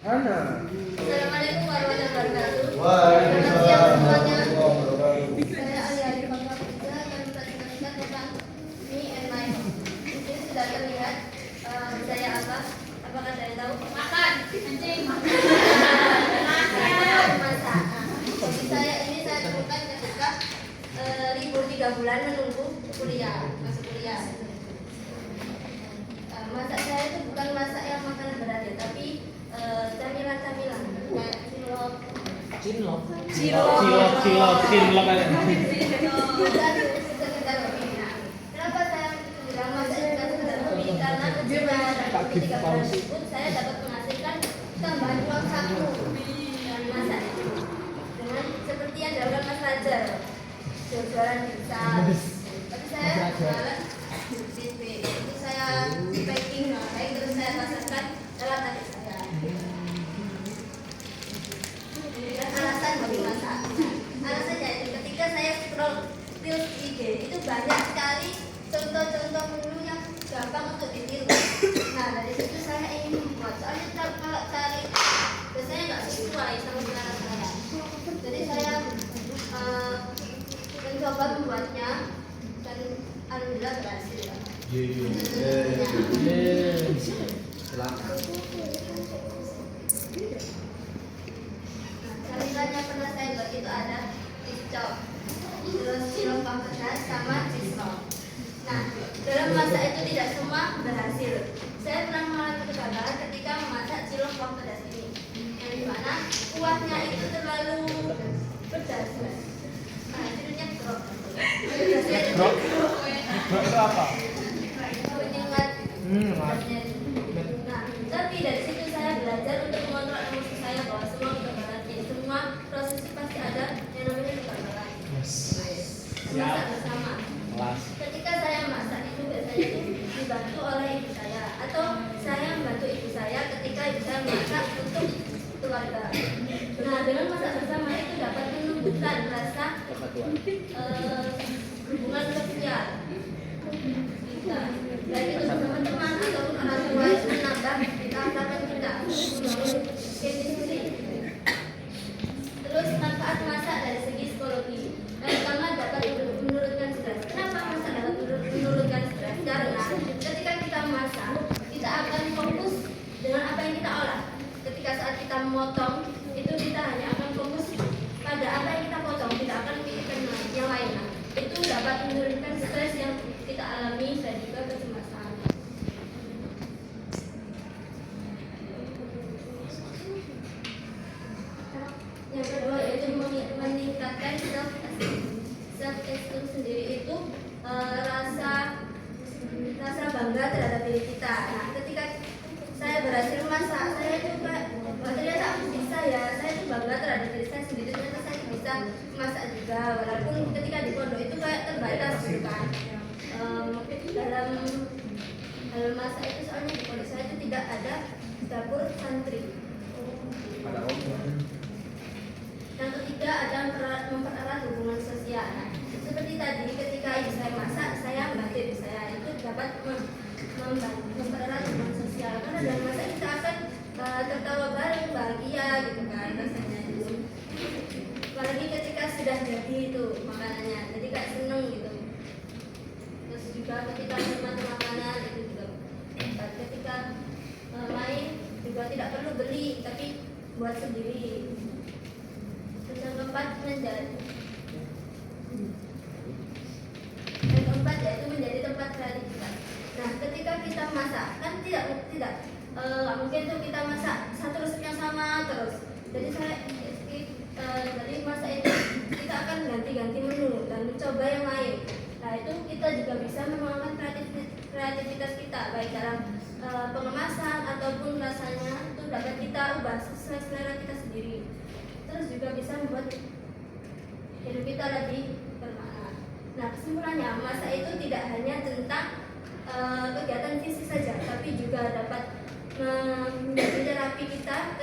Assalamualaikum warahmatullahi wabarakatuh. Waalaikumsalam semuanya. warahmatullahi wabarakatuh. Saya Aliari Bangga Putri akan mempresentasikan tentang me and my home. Mungkin sudah terlihat saya apa? Apakah saya tahu? Makan, anjing. Masak. Jadi saya temukan ketika libur 3 bulan menunggu masuk kuliah. Masak saya itu bukan masak yang makanan berat ya, tapi camilan-camilan kayak cilok kan. Kenapa saya bilang masak juga sekedar hobi? Karena ketika bulan libur saya dapat menghasilkan tambahan uang saku dari masak itu dengan seperti yang dilakukan Mas Raja, jualan pizza. Tapi saya jualan CP, itu saya packing baik, terus saya pasarkan lewat adik saya. Dan alasan bagi masak, alasannya itu ketika saya scroll reels IG itu banyak sekali contoh-contoh menu yang gampang untuk ditiru. Nah dari situ saya ingin membuat, soalnya kalau cari biasanya nggak sesuai sama selera saya. Jadi saya mencoba membuatnya dan alhamdulillah berhasil. Silakan. Camilannya pernah saya buat itu ada kicap, terus cilok pedas sama cheese roll. Nah, dalam masak itu tidak semua berhasil. Saya pernah mengalami kegagalan ketika memasak cilok pedas ini, yang dimana kuahnya itu terlalu pedas. Nah, jadinya drop. Drop itu apa? Menyengat. Nah, tapi dari situ saya belajar untuk mengontrol emosi saya bahwa semua kegagalan, semua proses pasti ada yang namanya kegagalan. Masak bersama. Ketika saya masak itu biasanya itu dibantu oleh ibu saya atau saya membantu ibu saya ketika ibu saya masak untuk keluarga. Nah, dengan masak bersama itu dapat menumbuhkan rasa hubungan sosial kita, baik itu bersama teman ataupun orang tua, itu menambah keakraban kita, membangun chemistry. Terus manfaat masak dari segi psikologi, yang pertama dapat menurunkan stres. Kenapa masak dapat menurunkan stres? Karena ketika kita masak, kita akan fokus dengan apa yang kita olah. Ketika saat kita memotong, itu kita hanya akan fokus pada apa yang kita potong, tidak akan memikirkan yang lain. Nah, itu dapat menurunkan stres yang kita alami dan juga kecemasan. Yang kedua yaitu meningkatkan self-esteem sendiri, itu rasa bangga terhadap diri kita. Nah, ketika saya berhasil masak, saya juga ternyata aku bisa ya, saya itu bangga terhadap diri saya sendiri, ternyata saya bisa masak juga, walaupun ketika di pondok itu kayak terbatas gitu kan. Dalam masak itu soalnya di pondok saya itu tidak ada dapur santri. Yang ketiga ada mempererat hubungan sosial. Nah, seperti tadi ketika ibu saya masak, saya membantu ibu saya, itu dapat mempererat hubungan sosial. Karena dalam masak kita akan tertawa bareng, bahagia gitu kan rasanya itu. Apalagi ketika sudah jadi itu makanannya, jadi kayak seneng gitu. Terus juga ketika menikmati makanan itu juga. Ketika main juga tidak perlu beli, tapi buat sendiri. Yang keempat yaitu menjadi tempat kreativitas. Nah, ketika kita masak kan tidak mungkin tuh kita masak satu resep yang sama terus. Jadi dari masak itu kita akan ganti-ganti menu dan mencoba yang lain. Nah, itu kita juga bisa mengembangkan kreativitas kita, baik dalam pengemasan ataupun rasanya itu dapat kita ubah sesuai selera kita sendiri. Terus juga bisa membuat hidup kita lebih bermakna. Nah, kesimpulannya masak itu tidak hanya tentang kegiatan fisik saja, tapi juga dapat menjadi terapi kita